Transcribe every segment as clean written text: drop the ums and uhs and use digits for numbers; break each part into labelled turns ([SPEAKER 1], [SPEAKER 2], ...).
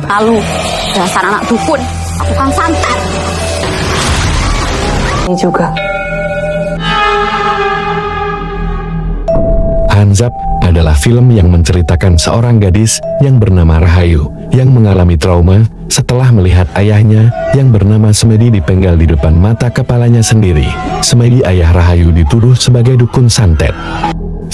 [SPEAKER 1] Lalu, dasar anak dukun, aku kan santet.
[SPEAKER 2] Ini juga.
[SPEAKER 3] Hanzab adalah film yang menceritakan seorang gadis yang bernama Rahayu yang mengalami trauma setelah melihat ayahnya yang bernama Semedi dipenggal di depan mata kepalanya sendiri. Semedi ayah Rahayu dituduh sebagai dukun santet.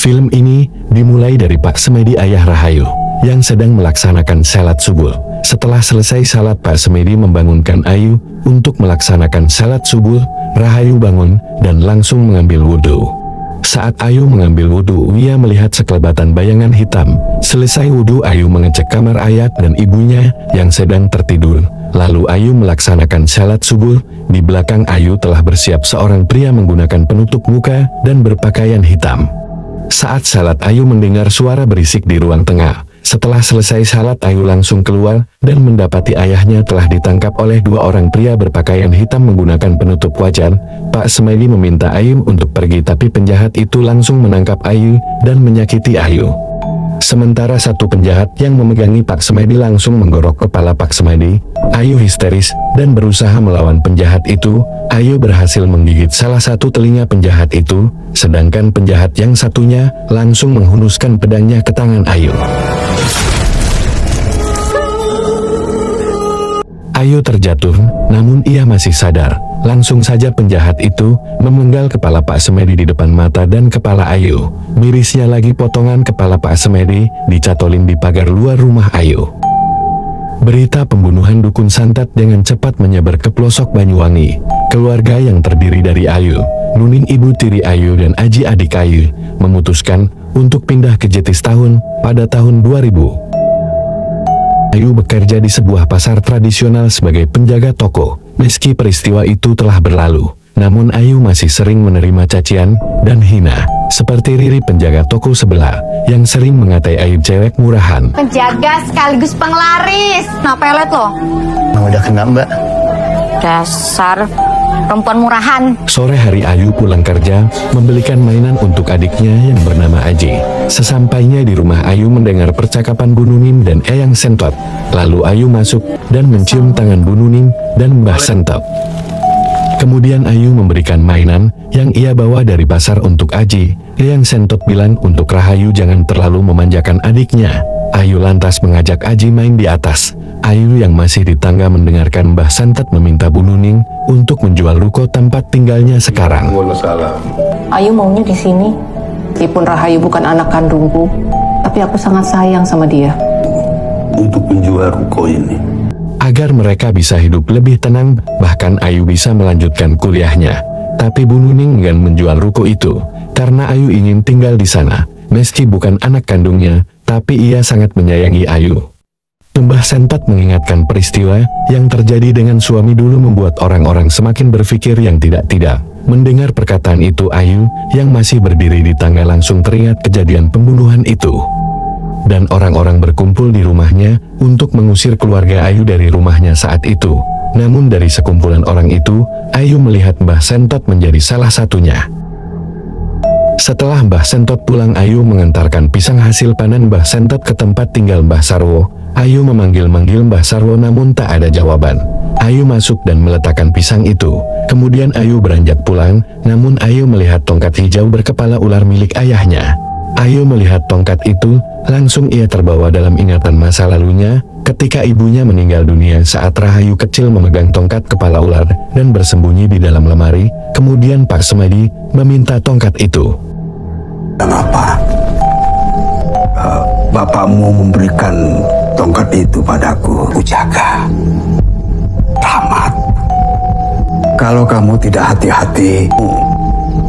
[SPEAKER 3] Film ini dimulai dari Pak Semedi ayah Rahayu yang sedang melaksanakan salat subuh. Setelah selesai salat, Pak Semedi membangunkan Ayu untuk melaksanakan salat subuh. Rahayu bangun dan langsung mengambil wudhu. Saat Ayu mengambil wudhu, ia melihat sekelebatan bayangan hitam. Selesai wudhu, Ayu mengecek kamar ayah dan ibunya yang sedang tertidur. Lalu Ayu melaksanakan salat subuh. Di belakang Ayu telah bersiap seorang pria menggunakan penutup muka dan berpakaian hitam. Saat salat, Ayu mendengar suara berisik di ruang tengah. Setelah selesai salat, Ayu langsung keluar dan mendapati ayahnya telah ditangkap oleh dua orang pria berpakaian hitam menggunakan penutup wajah. Pak Semedi meminta Ayu untuk pergi, tapi penjahat itu langsung menangkap Ayu dan menyakiti Ayu. Sementara satu penjahat yang memegangi Pak Semedi langsung menggorok kepala Pak Semedi. Ayu histeris dan berusaha melawan penjahat itu. Ayu berhasil menggigit salah satu telinga penjahat itu, sedangkan penjahat yang satunya langsung menghunuskan pedangnya ke tangan Ayu. Ayu terjatuh, namun ia masih sadar. Langsung saja penjahat itu memenggal kepala Pak Semedi di depan mata dan kepala Ayu. Mirisnya lagi, potongan kepala Pak Semedi dicatolin di pagar luar rumah Ayu. Berita pembunuhan dukun santet dengan cepat menyebar ke pelosok Banyuwangi. Keluarga yang terdiri dari Ayu, Nuning ibu tiri Ayu dan Aji adik Ayu memutuskan untuk pindah ke Jatistown pada tahun 2000. Ayu bekerja di sebuah pasar tradisional sebagai penjaga toko. Meski peristiwa itu telah berlalu, namun Ayu masih sering menerima cacian dan hina, seperti Riri penjaga toko sebelah yang sering mengatai Ayu cewek murahan.
[SPEAKER 1] Penjaga sekaligus penglaris. Nah, pelet loh.
[SPEAKER 4] Udah kena, Mbak.
[SPEAKER 1] Dasar perempuan murahan.
[SPEAKER 3] Sore hari Ayu pulang kerja, membelikan mainan untuk adiknya yang bernama Aji. Sesampainya di rumah, Ayu mendengar percakapan Bu Nuning dan Eyang Sentot. Lalu Ayu masuk dan mencium tangan Bu Nuning dan Mbah Sentot. Kemudian Ayu memberikan mainan yang ia bawa dari pasar untuk Aji. Eyang Sentot bilang untuk Rahayu jangan terlalu memanjakan adiknya. Ayu lantas mengajak Aji main di atas. Ayu yang masih di tangga mendengarkan Mbah Sentot meminta Bu Nuning untuk menjual ruko tempat tinggalnya sekarang.
[SPEAKER 2] Ayu maunya di sini. Meskipun Rahayu bukan anak kandungku, tapi aku sangat sayang sama dia.
[SPEAKER 4] Untuk menjual ruko ini.
[SPEAKER 3] Agar mereka bisa hidup lebih tenang, bahkan Ayu bisa melanjutkan kuliahnya. Tapi Bu Nuning enggan menjual ruko itu, karena Ayu ingin tinggal di sana. Meski bukan anak kandungnya, tapi ia sangat menyayangi Ayu. Mbah Sentot mengingatkan peristiwa yang terjadi dengan suami dulu membuat orang-orang semakin berpikir yang tidak-tidak. Mendengar perkataan itu, Ayu yang masih berdiri di tangga langsung teringat kejadian pembunuhan itu. Dan orang-orang berkumpul di rumahnya untuk mengusir keluarga Ayu dari rumahnya saat itu. Namun dari sekumpulan orang itu, Ayu melihat Mbah Sentot menjadi salah satunya. Setelah Mbah Sentot pulang, Ayu mengantarkan pisang hasil panen Mbah Sentot ke tempat tinggal Mbah Sarwo. Ayu memanggil-manggil Mbah Sarwo namun tak ada jawaban. Ayu masuk dan meletakkan pisang itu. Kemudian Ayu beranjak pulang, namun Ayu melihat tongkat hijau berkepala ular milik ayahnya. Ayu melihat tongkat itu, langsung ia terbawa dalam ingatan masa lalunya, ketika ibunya meninggal dunia saat Rahayu kecil memegang tongkat kepala ular dan bersembunyi di dalam lemari. Kemudian Pak Semedi meminta tongkat itu.
[SPEAKER 4] Kenapa? Bapakmu memberikan tongkat itu padaku. Kujaga. Tamat. Kalau kamu tidak hati-hati,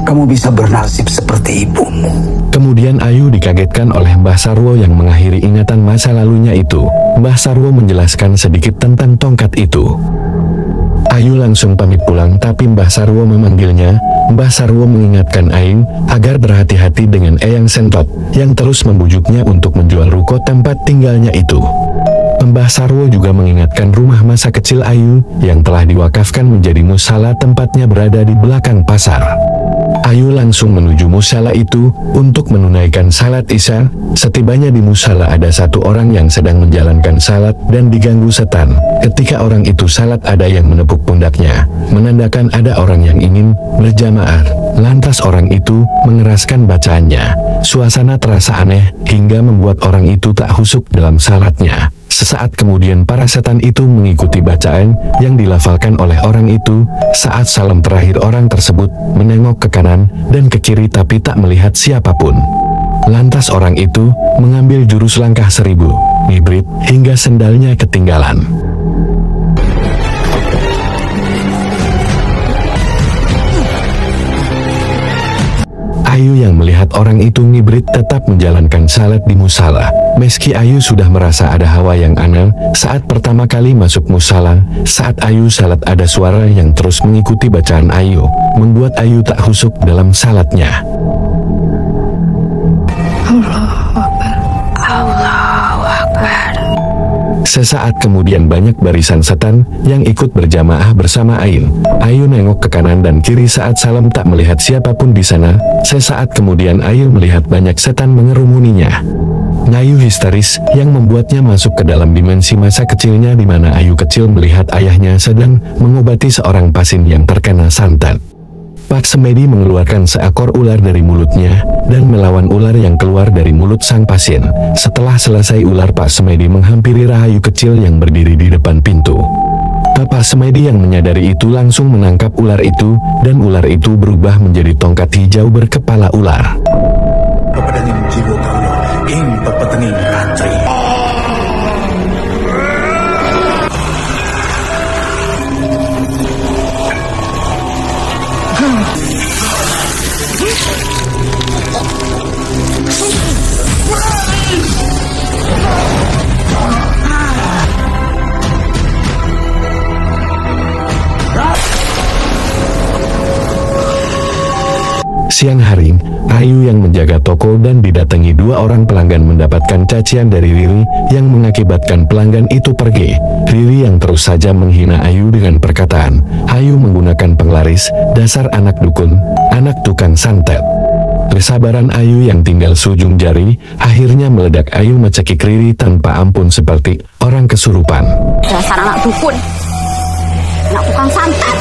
[SPEAKER 4] kamu bisa bernasib seperti ibumu.
[SPEAKER 3] Kemudian Ayu dikagetkan oleh Mbah Sarwo yang mengakhiri ingatan masa lalunya itu. Mbah Sarwo menjelaskan sedikit tentang tongkat itu. Ayu langsung pamit pulang, tapi Mbah Sarwo memanggilnya. Mbah Sarwo mengingatkan Ayu agar berhati-hati dengan Eyang Sentot yang terus membujuknya untuk menjual ruko tempat tinggalnya itu. Mbah Sarwo juga mengingatkan rumah masa kecil Ayu yang telah diwakafkan menjadi musala, tempatnya berada di belakang pasar. Ayu langsung menuju musala itu untuk menunaikan salat Isya. Setibanya di musala ada satu orang yang sedang menjalankan salat dan diganggu setan. Ketika orang itu salat, ada yang menepuk pundaknya, menandakan ada orang yang ingin berjamaah. Lantas orang itu mengeraskan bacaannya. Suasana terasa aneh hingga membuat orang itu tak khusyuk dalam salatnya. Sesaat kemudian para setan itu mengikuti bacaan yang dilafalkan oleh orang itu. Saat salam terakhir, orang tersebut menengok ke kanan dan ke kiri tapi tak melihat siapapun. Lantas orang itu mengambil jurus langkah 1000, ngibrit, hingga sendalnya ketinggalan. Ayu yang melihat orang itu ngibrit tetap menjalankan salat di musala. Meski Ayu sudah merasa ada hawa yang aneh saat pertama kali masuk musala, saat Ayu salat ada suara yang terus mengikuti bacaan Ayu, membuat Ayu tak khusyuk dalam salatnya.
[SPEAKER 1] Allahu Akbar.
[SPEAKER 3] Sesaat kemudian banyak barisan setan yang ikut berjamaah bersama Ayu. Ayu nengok ke kanan dan kiri saat salam tak melihat siapapun di sana. Sesaat kemudian Ayu melihat banyak setan mengerumuninya. Ayu histeris yang membuatnya masuk ke dalam dimensi masa kecilnya di mana Ayu kecil melihat ayahnya sedang mengobati seorang pasien yang terkena santet. Pak Semedi mengeluarkan seekor ular dari mulutnya dan melawan ular yang keluar dari mulut sang pasien. Setelah selesai ular, Pak Semedi menghampiri Rahayu kecil yang berdiri di depan pintu. Pak Semedi yang menyadari itu langsung menangkap ular itu, dan ular itu berubah menjadi tongkat hijau berkepala ular.
[SPEAKER 4] Kepadanya jiwa kaulah, ing pepetening ratri.
[SPEAKER 3] Siang hari, Ayu yang menjaga toko dan didatangi dua orang pelanggan mendapatkan cacian dari Riri yang mengakibatkan pelanggan itu pergi. Riri yang terus saja menghina Ayu dengan perkataan, Ayu menggunakan penglaris, dasar anak dukun, anak tukang santet. Kesabaran Ayu yang tinggal seujung jari, akhirnya meledak. Ayu mencekik Riri tanpa ampun seperti orang kesurupan.
[SPEAKER 1] Dasar anak dukun, anak tukang santet.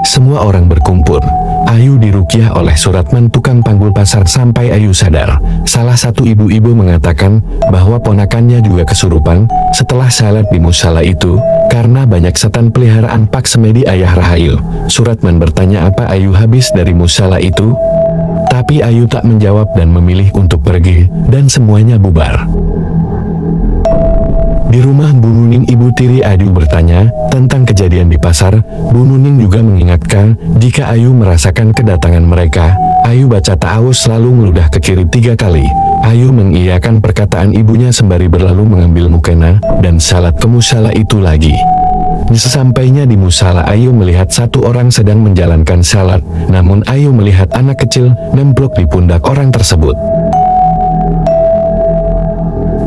[SPEAKER 3] Semua orang berkumpul. Ayu diruqyah oleh Suratman, tukang panggul pasar, sampai Ayu sadar. Salah satu ibu-ibu mengatakan bahwa ponakannya juga kesurupan setelah salat di musala itu karena banyak setan peliharaan Pak Semedi, ayah Rahayu. Suratman bertanya apa Ayu habis dari musala itu, tapi Ayu tak menjawab dan memilih untuk pergi, dan semuanya bubar. Di rumah Bu Nuning, Ibu Tiri Ayu bertanya tentang kejadian di pasar. Bu Nuning juga mengingatkan jika Ayu merasakan kedatangan mereka. Ayu baca ta'awuz lalu meludah ke kiri 3 kali. Ayu mengiyakan perkataan ibunya sembari berlalu mengambil mukena dan salat ke musala itu lagi. Sesampainya di musala, Ayu melihat satu orang sedang menjalankan salat, namun Ayu melihat anak kecil nemplok di pundak orang tersebut,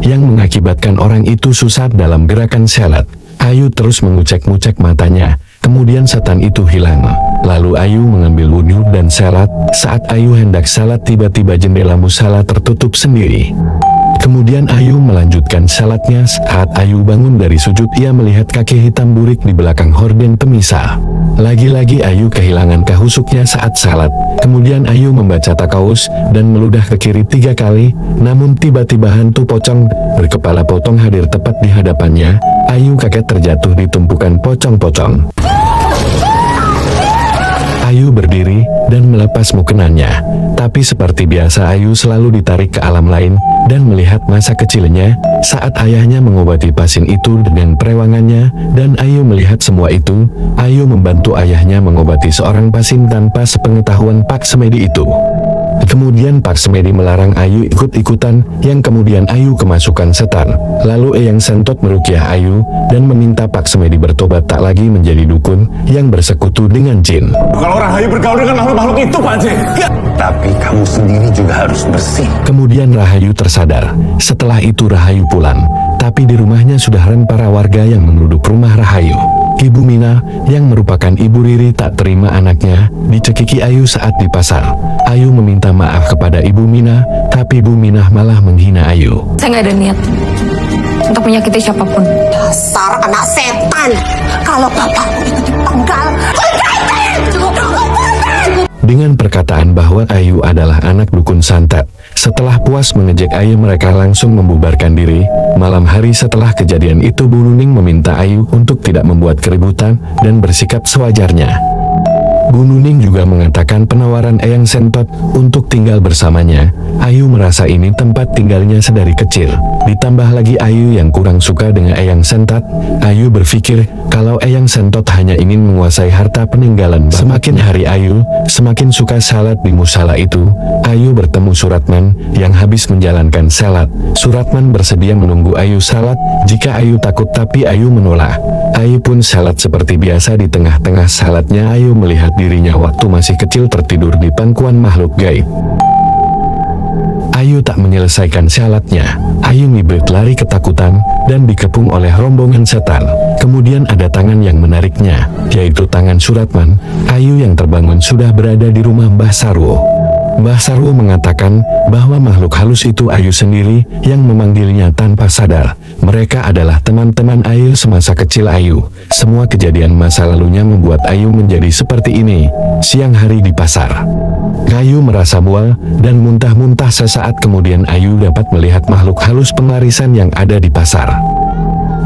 [SPEAKER 3] yang mengakibatkan orang itu susah dalam gerakan salat. Ayu terus mengucek-ngucek matanya, kemudian setan itu hilang. Lalu Ayu mengambil wudhu dan salat. Saat Ayu hendak salat, tiba-tiba jendela musala tertutup sendiri. Kemudian Ayu melanjutkan salatnya. Saat Ayu bangun dari sujud, ia melihat kaki hitam burik di belakang horden pemisah. Lagi-lagi Ayu kehilangan kehusuknya saat salat. Kemudian Ayu membaca takawus dan meludah ke kiri 3 kali, namun tiba-tiba hantu pocong berkepala potong hadir tepat di hadapannya. Ayu kaget terjatuh di tumpukan pocong-pocong. Ayu berdiri dan melepas mukenanya, tapi seperti biasa Ayu selalu ditarik ke alam lain dan melihat masa kecilnya saat ayahnya mengobati pasien itu dengan perewangannya, dan Ayu melihat semua itu. Ayu membantu ayahnya mengobati seorang pasien tanpa sepengetahuan Pak Semedi itu. Kemudian Pak Semedi melarang Ayu ikut-ikutan, yang kemudian Ayu kemasukan setan. Lalu Eyang Sentot meruqyah Ayu dan meminta Pak Semedi bertobat tak lagi menjadi dukun yang bersekutu dengan jin.
[SPEAKER 4] Kalau Rahayu bergaul dengan makhluk-makhluk itu, Pak Haji. Tapi kamu sendiri juga harus bersih.
[SPEAKER 3] Kemudian Rahayu tersadar. Setelah itu Rahayu pulang, tapi di rumahnya sudah para warga yang menuduh rumah Rahayu. Ibu Mina, yang merupakan Ibu Riri, tak terima anaknya dicekiki Ayu saat di pasar. Ayu meminta maaf kepada Ibu Mina, tapi Ibu Mina malah menghina Ayu.
[SPEAKER 5] Saya nggak ada niat untuk menyakiti siapapun.
[SPEAKER 1] Dasar anak setan. Kalau bapakmu itu dipenggal,
[SPEAKER 3] Dengan perkataan bahwa Ayu adalah anak dukun santet, setelah puas mengejek Ayu mereka langsung membubarkan diri. Malam hari setelah kejadian itu Bu Nuning meminta Ayu untuk tidak membuat keributan dan bersikap sewajarnya. Bu Nuning juga mengatakan penawaran Eyang Sentot untuk tinggal bersamanya. Ayu merasa ini tempat tinggalnya sedari kecil. Ditambah lagi Ayu yang kurang suka dengan Eyang Sentot. Ayu berpikir kalau Eyang Sentot hanya ingin menguasai harta peninggalan. Semakin hari Ayu semakin suka salat di musala itu. Ayu bertemu Suratman yang habis menjalankan salat. Suratman bersedia menunggu Ayu salat jika Ayu takut, tapi Ayu menolak. Ayu pun salat seperti biasa. Di tengah-tengah salatnya Ayu melihat dirinya waktu masih kecil tertidur di pangkuan makhluk gaib. Ayu tak menyelesaikan salatnya. Ayu ngibrit lari ketakutan dan dikepung oleh rombongan setan. Kemudian ada tangan yang menariknya, yaitu tangan Suratman. Ayu yang terbangun sudah berada di rumah Mbah Sarwo. Mbah Sarwo mengatakan bahwa makhluk halus itu Ayu sendiri yang memanggilnya tanpa sadar. Mereka adalah teman-teman Ayu semasa kecil Ayu. Semua kejadian masa lalunya membuat Ayu menjadi seperti ini. Siang hari di pasar, Ayu merasa mual dan muntah-muntah. Sesaat kemudian Ayu dapat melihat makhluk halus pengarisan yang ada di pasar.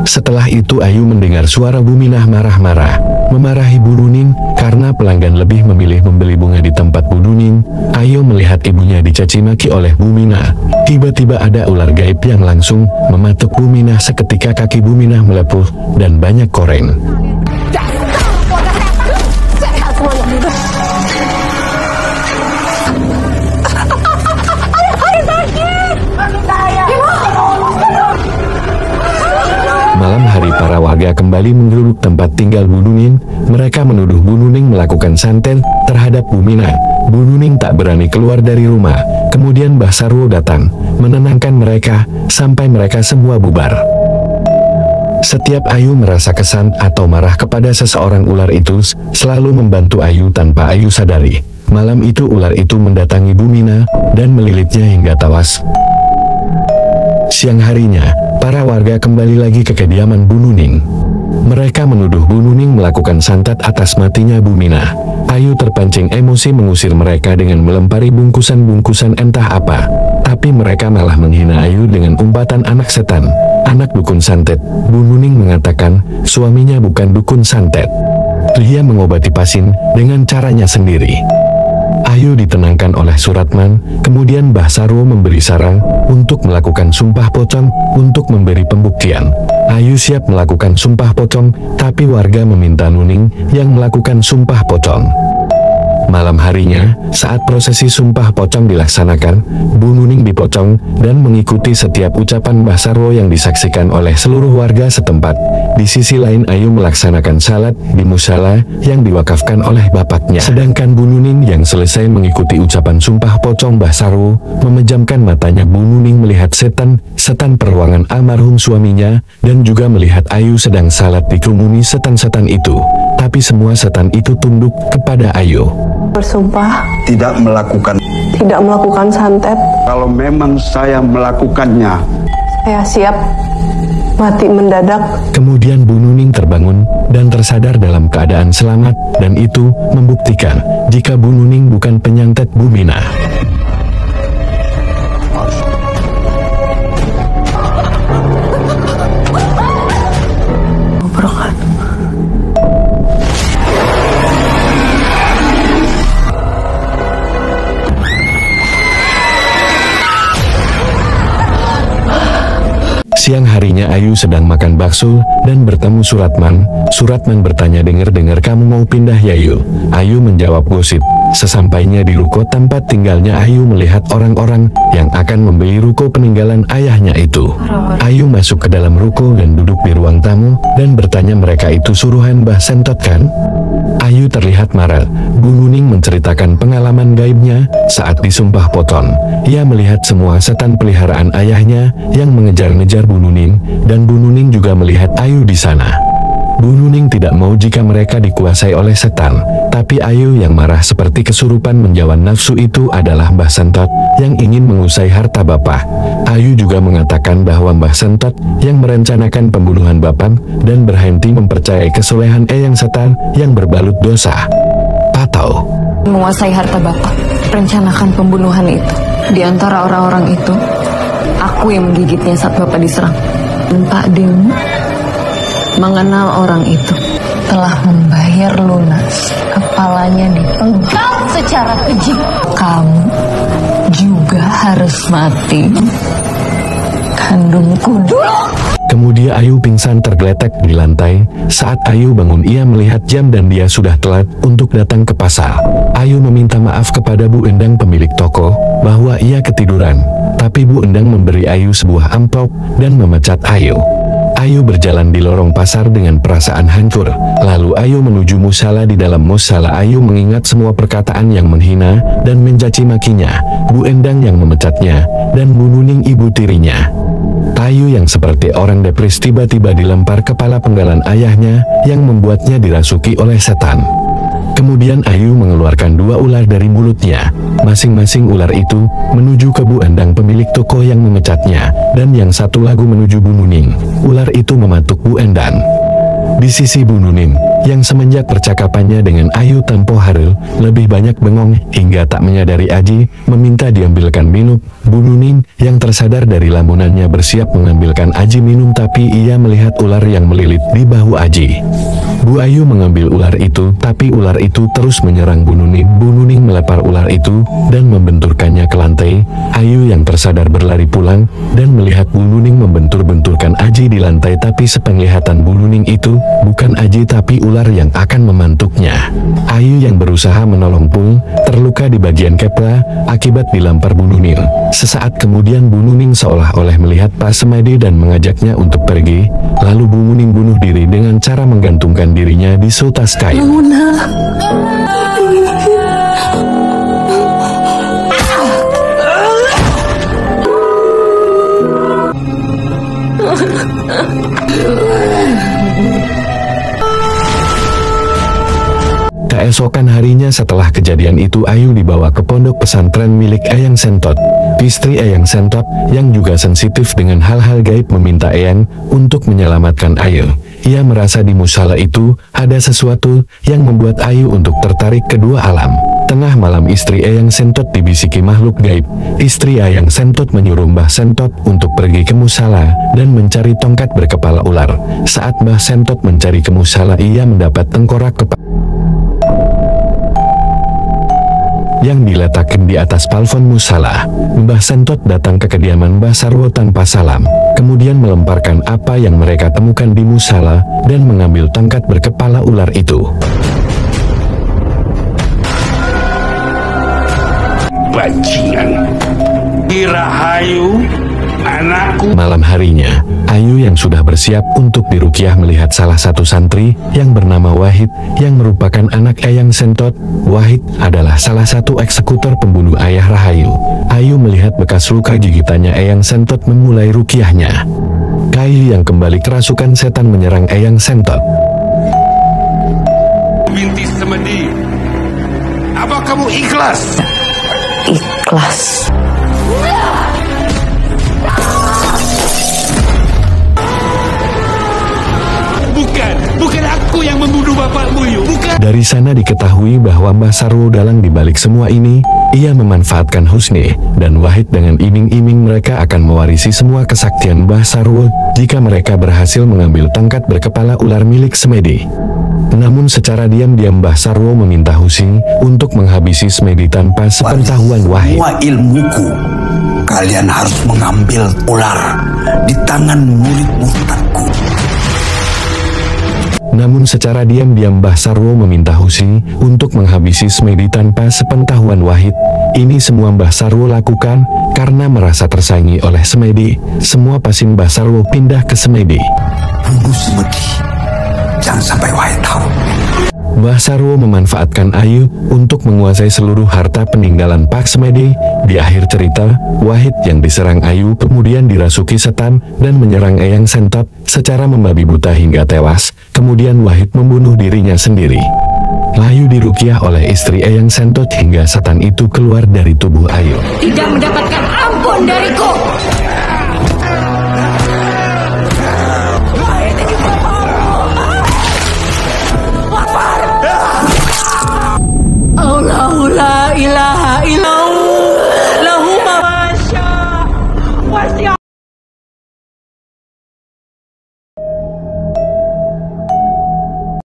[SPEAKER 3] Setelah itu Ayu mendengar suara Bu Minah marah-marah, memarahi Bu Nuning karena pelanggan lebih memilih membeli bunga di tempat Bu Nuning. Ayu melihat ibunya dicaci maki oleh Bu Minah. Tiba-tiba ada ular gaib yang langsung mematuk Bu Minah. Seketika kaki Bu Minah melepuh dan banyak koreng. Malam hari para warga kembali menggeruduk tempat tinggal Bu Nuning. Mereka menuduh Bu Nuning melakukan santet terhadap Bu Minah. Bu Nuning tak berani keluar dari rumah. Kemudian Mbah Sarwo datang menenangkan mereka sampai mereka semua bubar. Setiap Ayu merasa kesan atau marah kepada seseorang, ular itu selalu membantu Ayu tanpa Ayu sadari. Malam itu ular itu mendatangi Bu Minah dan melilitnya hingga tewas. Siang harinya, para warga kembali lagi ke kediaman Bu Nuning. Mereka menuduh Bu Nuning melakukan santet atas matinya Bu Minah. Ayu terpancing emosi mengusir mereka dengan melempari bungkusan-bungkusan entah apa. Tapi mereka malah menghina Ayu dengan umpatan anak setan, anak dukun santet. Bu Nuning mengatakan suaminya bukan dukun santet. Dia mengobati pasien dengan caranya sendiri. Ayu ditenangkan oleh Suratman. Kemudian Mbah Sarwo memberi saran untuk melakukan sumpah pocong untuk memberi pembuktian. Ayu siap melakukan sumpah pocong, tapi warga meminta Nuning yang melakukan sumpah pocong. Malam harinya, saat prosesi sumpah pocong dilaksanakan, Bu Nuning dipocong dan mengikuti setiap ucapan Mbah Sarwo yang disaksikan oleh seluruh warga setempat. Di sisi lain Ayu melaksanakan salat di musala yang diwakafkan oleh bapaknya. Sedangkan Bu Nuning yang selesai mengikuti ucapan sumpah pocong Mbah Sarwo, memejamkan matanya. Bu Nuning melihat setan peruangan almarhum suaminya, dan juga melihat Ayu sedang salat dikerumuni setan-setan itu. Tapi semua setan itu tunduk kepada Ayu.
[SPEAKER 6] Bersumpah
[SPEAKER 4] Tidak melakukan.
[SPEAKER 6] tidak melakukan santet.
[SPEAKER 4] Kalau memang saya melakukannya,
[SPEAKER 6] Saya siap mati mendadak.
[SPEAKER 3] Kemudian Bu Nuning terbangun dan tersadar dalam keadaan selamat, dan itu membuktikan jika Bu Nuning bukan penyantet Bu Minah. Siang harinya Ayu sedang makan bakso dan bertemu Suratman. Suratman bertanya, dengar-dengar kamu mau pindah ya Ayu? Ayu menjawab gosip. Sesampainya di ruko tempat tinggalnya Ayu melihat orang-orang yang akan membeli ruko peninggalan ayahnya itu. Ayu masuk ke dalam ruko dan duduk di ruang tamu dan bertanya, mereka itu suruhan Mbah Sentot kan? Ayu terlihat marah. Bu Nuning menceritakan pengalaman gaibnya saat disumpah Poton. Ia melihat semua setan peliharaan ayahnya yang mengejar-ngejar Bu Nuning, dan Bu Nuning juga melihat Ayu di sana. Bu Nuning tidak mau jika mereka dikuasai oleh setan, tapi Ayu yang marah seperti kesurupan menjauhan nafsu itu adalah Mbah Sentot yang ingin mengusai harta bapak. Ayu juga mengatakan bahwa Mbah Sentot yang merencanakan pembunuhan bapak dan berhenti mempercayai kesolehan Eyang Setan yang berbalut dosa. Patau
[SPEAKER 5] Menguasai harta bapak, rencanakan pembunuhan itu. Di antara orang-orang itu, aku yang menggigitnya saat bapak diserang. Dan Pak Deung mengenal orang itu, telah membayar lunas, kepalanya dipenggal secara keji. Kamu juga harus mati, kandungku dulu.
[SPEAKER 3] Kemudian Ayu pingsan tergeletak di lantai. Saat Ayu bangun, ia melihat jam dan dia sudah telat untuk datang ke pasar. Ayu meminta maaf kepada Bu Endang pemilik toko bahwa ia ketiduran, tapi Bu Endang memberi Ayu sebuah amplop dan memecat Ayu. Ayu berjalan di lorong pasar dengan perasaan hancur. Lalu Ayu menuju musala. Di dalam musala Ayu mengingat semua perkataan yang menghina dan mencaci makinya, Bu Endang yang memecatnya, dan Bu Nuning ibu tirinya. Ayu yang seperti orang depres tiba-tiba dilempar kepala penggalan ayahnya yang membuatnya dirasuki oleh setan. Kemudian Ayu mengeluarkan 2 ular dari mulutnya. Masing-masing ular itu menuju ke Bu Endang pemilik toko yang memecatnya, dan yang satu lagu menuju Bu Nuning. Ular itu mematuk Bu Endang. Di sisi Bu Nuning, yang semenjak percakapannya dengan Ayu tempo hari lebih banyak bengong hingga tak menyadari Aji meminta diambilkan minum. Bu Nuning yang tersadar dari lamunannya bersiap mengambilkan Aji minum, tapi ia melihat ular yang melilit di bahu Aji. Bu Ayu mengambil ular itu, tapi ular itu terus menyerang Bu Nuning. Bu Nuning melepar ular itu dan membenturkannya ke lantai. Ayu yang tersadar berlari pulang dan melihat Bu Nuning membentur-benturkan Aji di lantai, tapi sepenglihatan Bu Nuning itu bukan Aji tapi ular yang akan memantuknya. Ayu yang berusaha menolong Pung terluka di bagian kepala akibat dilampar Bu Nuning. Sesaat kemudian Bu Nuning seolah-olah melihat Pak Semedi dan mengajaknya untuk pergi. Lalu Bu Nuning bunuh diri dengan cara menggantungkan dirinya di seutas kayu. Keesokan harinya setelah kejadian itu, Ayu dibawa ke pondok pesantren milik Eyang Sentot. Istri Eyang Sentot yang juga sensitif dengan hal-hal gaib meminta Eyang untuk menyelamatkan Ayu. Ia merasa di musala itu ada sesuatu yang membuat Ayu untuk tertarik kedua alam. Tengah malam istri Eyang Sentot dibisiki makhluk gaib. Istri Eyang Sentot menyuruh Mbah Sentot untuk pergi ke musala dan mencari tongkat berkepala ular. Saat Mbah Sentot mencari ke musala, ia mendapat tengkorak kepala yang diletakkan di atas plafon musala. Mbah Sentot datang ke kediaman Mbah Sarwo tanpa salam, kemudian melemparkan apa yang mereka temukan di musala dan mengambil tongkat berkepala ular itu.
[SPEAKER 4] Bajingan, Rahayu, anakku.
[SPEAKER 3] Malam harinya, Ayu yang sudah bersiap untuk diruqyah melihat salah satu santri yang bernama Wahid yang merupakan anak Eyang Sentot. Wahid adalah salah satu eksekutor pembunuh ayah Rahayu. Ayu melihat bekas luka gigitannya Eyang Sentot memulai ruqyahnya. Ayu yang kembali kerasukan setan menyerang Eyang Sentot.
[SPEAKER 4] Binti Semedi, apa kamu ikhlas?
[SPEAKER 5] Ikhlas.
[SPEAKER 4] Bukan aku yang membunuh bapakmu, Yu. Bukan.
[SPEAKER 3] Dari sana diketahui bahwa Mbah Sarwo dalang dibalik semua ini. Ia memanfaatkan Husni dan Wahid dengan iming-iming mereka akan mewarisi semua kesaktian Mbah Sarwo jika mereka berhasil mengambil tongkat berkepala ular milik Semedi. Namun secara diam-diam Mbah Sarwo meminta Husni untuk menghabisi Semedi tanpa sepengetahuan Wahid.
[SPEAKER 7] Semua ilmuku kalian harus mengambil ular di tangan murid murtadku.
[SPEAKER 3] Namun secara diam-diam Mbah Sarwo meminta Husi untuk menghabisi Semedi tanpa sepengetahuan Wahid. Ini semua Mbah Sarwo lakukan karena merasa tersaingi oleh Semedi. Semua pasien Mbah Sarwo pindah ke Semedi.
[SPEAKER 7] Bunuh Semedi, jangan sampai Wahid tahu.
[SPEAKER 3] Mbah Sarwo memanfaatkan Ayu untuk menguasai seluruh harta peninggalan Pak Semedi. Di akhir cerita, Wahid yang diserang Ayu kemudian dirasuki setan dan menyerang Eyang Sentot secara membabi buta hingga tewas. Kemudian Wahid membunuh dirinya sendiri. Layu diruqyah oleh istri Eyang Sentot hingga setan itu keluar dari tubuh Ayu.
[SPEAKER 5] Tidak mendapatkan ampun dariku.